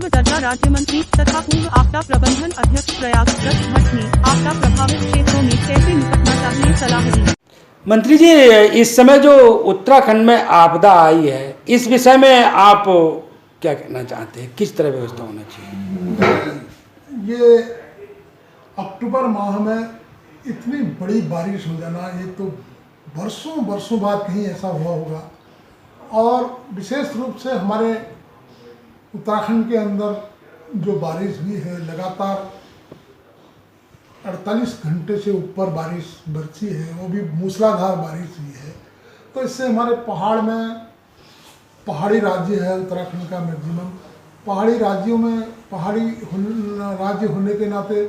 पूर्व दर्जा राज्य मंत्री तथा पूर्व आपदा प्रबंधन अध्यक्ष प्रयागराज भट्ट ने आपदा प्रभावित क्षेत्रों में कैसे निपटना चाहिए सलाह दी। मंत्री जी, इस समय जो उत्तराखंड में आपदा आई है, इस विषय में आप क्या कहना चाहते हैं? किस तरह व्यवस्था होना चाहिए? ये अक्टूबर माह में इतनी बड़ी बारिश हो जाना, ये तो बरसों बरसों बाद कहीं ऐसा हुआ होगा। और विशेष रूप से हमारे उत्तराखंड के अंदर जो बारिश हुई है, लगातार 48 घंटे से ऊपर बारिश बरसी है, वो भी मूसलाधार बारिश हुई है। तो इससे हमारे पहाड़ी राज्य है उत्तराखंड का मैक्सिमम। पहाड़ी राज्यों में राज्य होने के नाते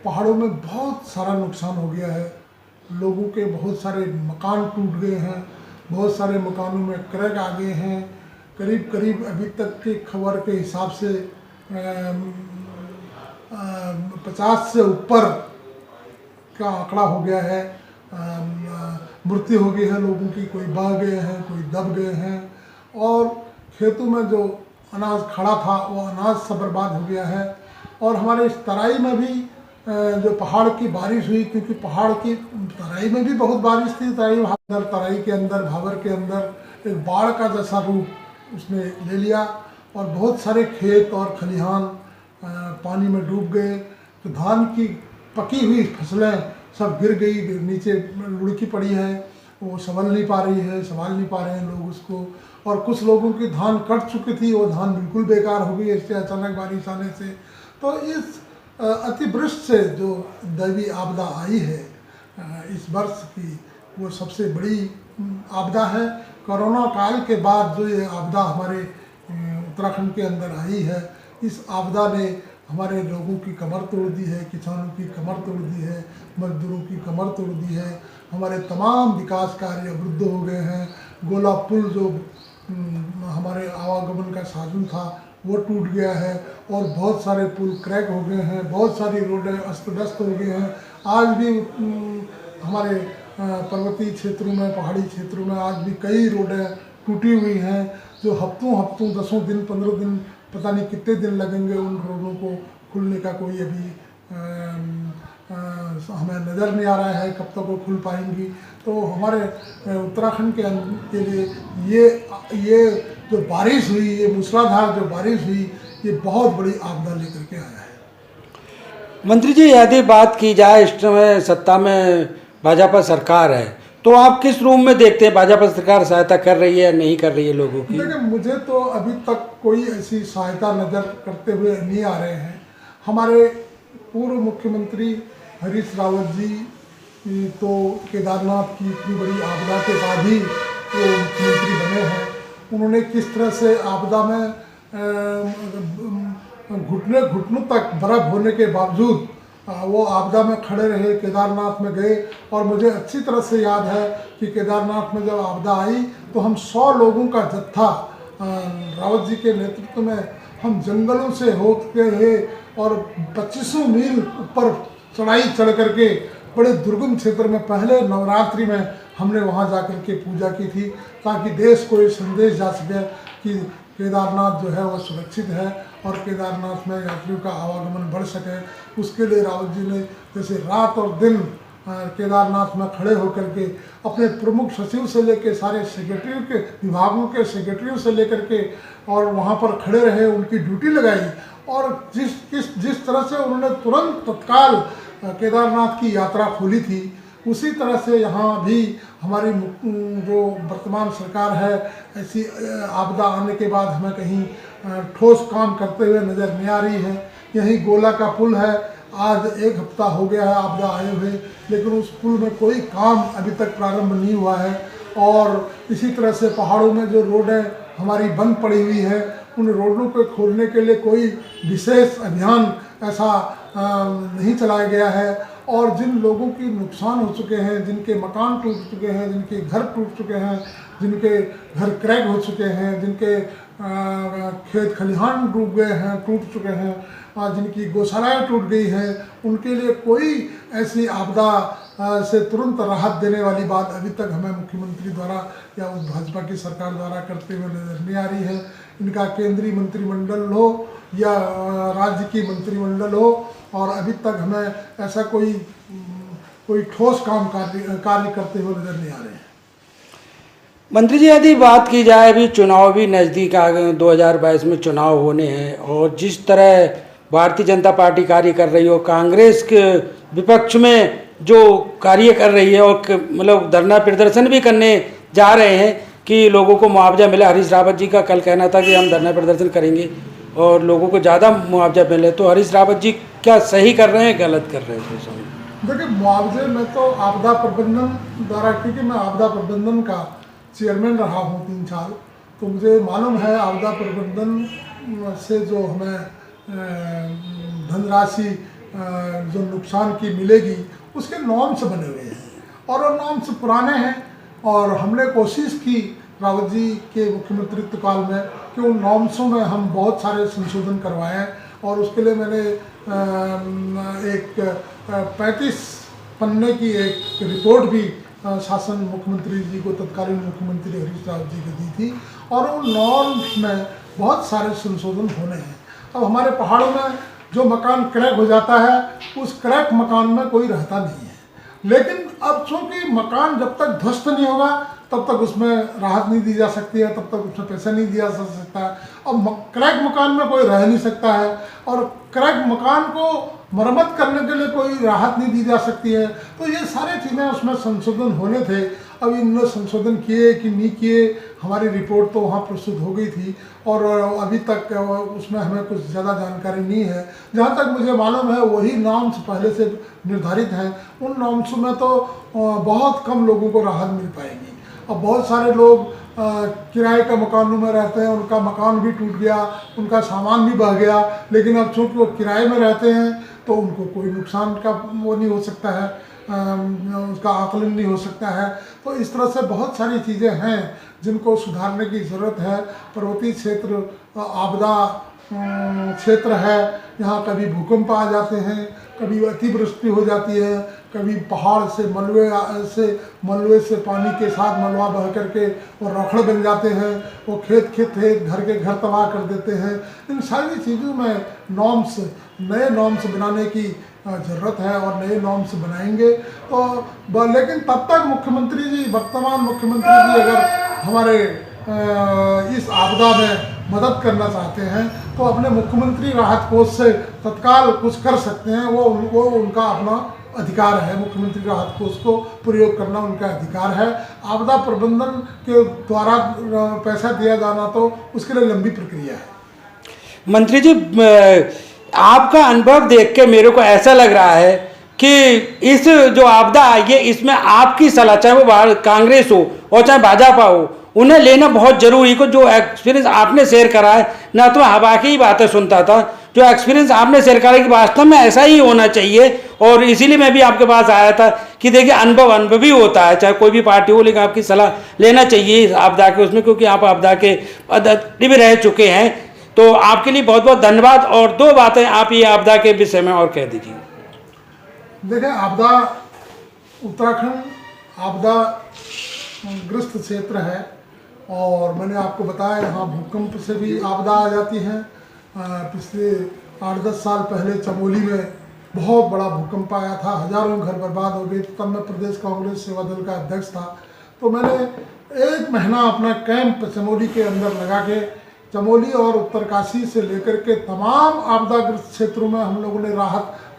पहाड़ों में बहुत सारा नुकसान हो गया है। लोगों के बहुत सारे मकान टूट गए हैं, बहुत सारे मकानों में क्रैक आ गए हैं। करीब करीब अभी तक के खबर के हिसाब से 50 से ऊपर का आंकड़ा हो गया है। मृत्यु हो गई है लोगों की, कोई बह गए हैं, कोई दब गए हैं। और खेतों में जो अनाज खड़ा था वो अनाज सब बर्बाद हो गया है। और हमारे इस तराई में भी जो पहाड़ की बारिश हुई, क्योंकि पहाड़ की तराई में भी बहुत बारिश थी, तराई के अंदर भाबर के अंदर एक बाढ़ का जैसा रूप उसने ले लिया और बहुत सारे खेत और खलिहान पानी में डूब गए। तो धान की पकी हुई फसलें सब गिर गई, नीचे लुढ़की पड़ी है, वो संभल नहीं पा रही है, संभाल नहीं पा रहे हैं लोग उसको। और कुछ लोगों की धान कट चुकी थी, वो धान बिल्कुल बेकार हो गई इससे अचानक बारिश आने से। तो इस अतिवृष्टि से जो दैवीय आपदा आई है इस वर्ष की, वो सबसे बड़ी आपदा है। कोरोना काल के बाद जो ये आपदा हमारे उत्तराखंड के अंदर आई है, इस आपदा ने हमारे लोगों की कमर तोड़ दी है, किसानों की कमर तोड़ दी है, मजदूरों की कमर तोड़ दी है। हमारे तमाम विकास कार्य अवरुद्ध हो गए हैं। गोला पुल जो हमारे आवागमन का साधन था वो टूट गया है और बहुत सारे पुल क्रैक हो गए हैं, बहुत सारी रोडें अस्त व्यस्त हो गए हैं। आज भी हमारे पर्वतीय क्षेत्रों में, पहाड़ी क्षेत्रों में आज भी कई रोडें टूटी हुई हैं, जो हफ्तों 10 दिन 15 दिन पता नहीं कितने दिन लगेंगे उन रोडों को खुलने का। कोई अभी हमें नज़र नहीं आ रहा है कब तक वो खुल पाएंगी। तो हमारे उत्तराखंड के लिए ये जो बारिश हुई, ये मूसलाधार जो बारिश हुई, ये बहुत बड़ी आपदा लेकर के आया है। मंत्री जी, यदि बात की जाए इस समय सत्ता में भाजपा सरकार है, तो आप किस रूप में देखते हैं? भाजपा सरकार सहायता कर रही है या नहीं कर रही है लोगों की? देखिए, मुझे तो अभी तक कोई ऐसी सहायता नज़र करते हुए नहीं आ रहे हैं। हमारे पूर्व मुख्यमंत्री हरीश रावत जी तो केदारनाथ की इतनी बड़ी आपदा के बाद ही वो मुख्यमंत्री बने हैं। उन्होंने किस तरह से आपदा में घुटनों तक बर्फ होने के बावजूद वो आपदा में खड़े रहे, केदारनाथ में गए। और मुझे अच्छी तरह से याद है कि केदारनाथ में जब आपदा आई तो हम 100 लोगों का जत्था रावत जी के नेतृत्व में हम जंगलों से होते हुए और 25 मील ऊपर चढ़ाई चढ़ करके बड़े दुर्गम क्षेत्र में पहले नवरात्रि में हमने वहाँ जा कर के पूजा की थी, ताकि देश को ये संदेश जा सके कि केदारनाथ जो है वो सुरक्षित है और केदारनाथ में यात्रियों का आवागमन बढ़ सके। उसके लिए रावत जी ने जैसे रात और दिन केदारनाथ में खड़े होकर के अपने प्रमुख सचिव से लेकर सारे सेक्रेटरी के विभागों के सेक्रेटरियों से लेकर के और वहाँ पर खड़े रहे, उनकी ड्यूटी लगाई। और जिस तरह से उन्होंने तुरंत तत्काल केदारनाथ की यात्रा खोली थी, उसी तरह से यहाँ भी हमारी जो वर्तमान सरकार है, ऐसी आपदा आने के बाद हमें कहीं ठोस काम करते हुए नज़र नहीं आ रही है। यही गोला का पुल है, आज 1 हफ्ता हो गया है आपदा आए हुए, लेकिन उस पुल में कोई काम अभी तक प्रारंभ नहीं हुआ है। और इसी तरह से पहाड़ों में जो रोडें हमारी बंद पड़ी हुई है, उन रोडों को खोलने के लिए कोई विशेष अभियान ऐसा नहीं चलाया गया है। और जिन लोगों की नुकसान हो चुके हैं, जिनके मकान टूट चुके हैं, जिनके घर टूट चुके हैं, जिनके घर क्रैक हो चुके हैं, जिनके खेत खलिहान डूब गए हैं, टूट चुके हैं, जिनकी गौशालाएँ टूट गई हैं, उनके लिए कोई ऐसी आपदा से तुरंत राहत देने वाली बात अभी तक हमें मुख्यमंत्री द्वारा या उस भाजपा की सरकार द्वारा करते हुए नजर नहीं आ रही है। इनका केंद्रीय मंत्रिमंडल हो या राज्य की मंत्रिमंडल हो, और अभी तक हमें ऐसा कोई ठोस कार्य करते हुए नजर नहीं आ रहे हैं। मंत्री जी, यदि बात की जाए, अभी चुनाव भी नज़दीक आ गए, 2022 में चुनाव होने हैं, और जिस तरह भारतीय जनता पार्टी कार्य कर रही हो, कांग्रेस के विपक्ष में जो कार्य कर रही है, और मतलब धरना प्रदर्शन भी करने जा रहे हैं कि लोगों को मुआवजा मिले। हरीश रावत जी का कल कहना था कि हम धरना प्रदर्शन करेंगे और लोगों को ज़्यादा मुआवजा मिले, तो हरीश रावत जी क्या सही कर रहे हैं, गलत कर रहे हैं? देखिए, मुआवजे में तो आपदा प्रबंधन द्वारा, क्योंकि मैं आपदा प्रबंधन का चेयरमैन रहा हूँ 3 साल, तो मुझे मालूम है आपदा प्रबंधन से जो हमें धनराशि जो नुकसान की मिलेगी, उसके नॉर्म्स बने हुए हैं, और वो नॉर्म्स पुराने हैं। और हमने कोशिश की रावत जी के मुख्यमंत्रित्व काल में कि उन नॉर्म्सों में हम बहुत सारे संशोधन करवाएं, और उसके लिए मैंने एक 35 पन्ने की एक रिपोर्ट भी शासन मुख्यमंत्री जी को, तत्कालीन मुख्यमंत्री हरीश रावत जी को दी थी, और उन नॉर्म्स में बहुत सारे संशोधन होने हैं। अब हमारे पहाड़ों में जो मकान क्रैक हो जाता है, उस क्रैक मकान में कोई रहता नहीं है, लेकिन अब चूंकि मकान जब तक ध्वस्त नहीं होगा तब तक उसमें राहत नहीं दी जा सकती है, तब तक उसमें पैसा नहीं दिया जा सकता है। अब क्रैक मकान में कोई रह नहीं सकता है, और क्रैक मकान को मरम्मत करने के लिए कोई राहत नहीं दी जा सकती है। तो ये सारी चीज़ें उसमें संशोधन होने थे। अब इनमें संशोधन किए कि नहीं किए, हमारी रिपोर्ट तो वहाँ प्रस्तुत हो गई थी, और अभी तक उसमें हमें कुछ ज़्यादा जानकारी नहीं है। जहाँ तक मुझे मालूम है वही नॉर्म्स पहले से निर्धारित हैं, उन नॉर्म्स में तो बहुत कम लोगों को राहत मिल पाएगी। अब बहुत सारे लोग किराए का मकानों में रहते हैं, उनका मकान भी टूट गया, उनका सामान भी बह गया, लेकिन अब चूँकि वो किराए में रहते हैं तो उनको कोई नुकसान का वो नहीं हो सकता है, उसका आकलन नहीं हो सकता है। तो इस तरह से बहुत सारी चीज़ें हैं जिनको सुधारने की ज़रूरत है। पर्वतीय क्षेत्र आपदा क्षेत्र है, यहाँ कभी भूकंप आ जाते हैं, कभी अतिवृष्टि हो जाती है, कभी पहाड़ से मलबे से पानी के साथ मलबा बह करके वो रखड़ बन जाते हैं, वो खेत घर के घर तबाह कर देते हैं। इन सारी चीज़ों में नए नॉर्म्स बनाने की ज़रूरत है, और नए नॉर्म्स बनाएंगे तो लेकिन तब तक वर्तमान मुख्यमंत्री जी अगर हमारे इस आपदा में मदद करना चाहते हैं तो अपने मुख्यमंत्री राहत कोष से तत्काल कुछ कर सकते हैं। वो उनका अपना अधिकार है, मुख्यमंत्री राहत कोष को प्रयोग करना उनका अधिकार है। आपदा प्रबंधन के द्वारा पैसा दिया जाना तो उसके लिए लंबी प्रक्रिया है। मंत्री जी, आपका अनुभव देख के मेरे को ऐसा लग रहा है कि इस जो आपदा आई है, इसमें आपकी सलाह, चाहे वो कांग्रेस हो और चाहे भाजपा हो, उन्हें लेना बहुत जरूरी है। जो एक्सपीरियंस आपने शेयर करा है, ना तो हवा की ही बातें सुनता था, जो एक्सपीरियंस आपने शेयर करा कि वास्तव में ऐसा ही होना चाहिए। और इसीलिए मैं भी आपके पास आया था कि देखिए, अनुभव भी होता है, चाहे कोई भी पार्टी हो, लेकिन आपकी सलाह लेना चाहिए आपदा के उसमें, क्योंकि आप आपदा के अतिथि भी रह चुके हैं। तो आपके लिए बहुत बहुत धन्यवाद। और 2 बातें आप ये आपदा के विषय में और कह दीजिए। देखिए, उत्तराखंड आपदा ग्रस्त क्षेत्र है, और मैंने आपको बताया यहाँ भूकंप से भी आपदा आ जाती है। पिछले 8-10 साल पहले चमोली में बहुत बड़ा भूकंप आया था, हजारों घर बर्बाद हो गए। तब मैं प्रदेश कांग्रेस सेवा दल का अध्यक्ष था, तो मैंने 1 महीना अपना कैंप चमोली के अंदर लगा के, चमोली और उत्तरकाशी से लेकर के तमाम आपदाग्रस्त क्षेत्रों में हम लोगों ने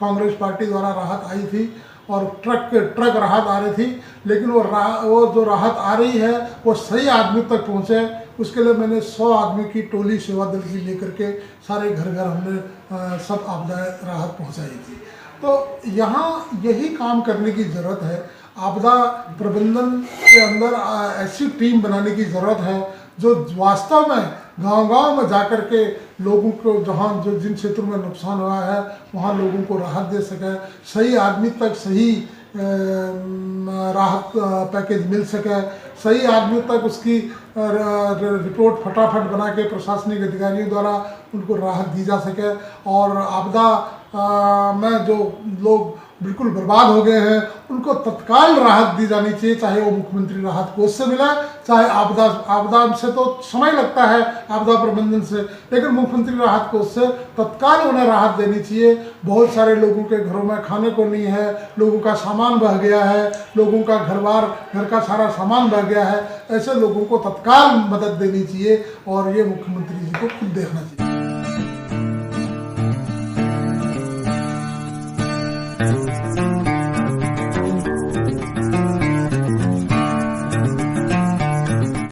कांग्रेस पार्टी द्वारा राहत आई थी, और ट्रक राहत आ रही थी, लेकिन वो जो राहत आ रही है वो सही आदमी तक पहुँचे, उसके लिए मैंने 100 आदमी की टोली सेवा दल की लेकर के सारे घर हमने सब आपदा राहत पहुँचाई थी। तो यहाँ यही काम करने की ज़रूरत है। आपदा प्रबंधन के अंदर ऐसी टीम बनाने की ज़रूरत है जो वास्तव में गांव-गांव में जाकर के लोगों को जिन क्षेत्रों में नुकसान हुआ है वहाँ लोगों को राहत दे सके, सही आदमी तक सही राहत पैकेज मिल सके, सही आदमी तक उसकी रिपोर्ट फटाफट बना के प्रशासनिक अधिकारियों द्वारा उनको राहत दी जा सके। और आपदा में जो लोग बिल्कुल बर्बाद हो गए हैं, उनको तत्काल राहत दी जानी चाहिए, चाहे वो मुख्यमंत्री राहत कोष से मिले, चाहे आपदा से तो समय लगता है आपदा प्रबंधन से, लेकिन मुख्यमंत्री राहत कोष से तत्काल उन्हें राहत देनी चाहिए। बहुत सारे लोगों के घरों में खाने को नहीं है, लोगों का सामान बह गया है, लोगों का घर का सारा सामान बह गया है, ऐसे लोगों को तत्काल मदद देनी चाहिए और ये मुख्यमंत्री जी को खुद देखना चाहिए।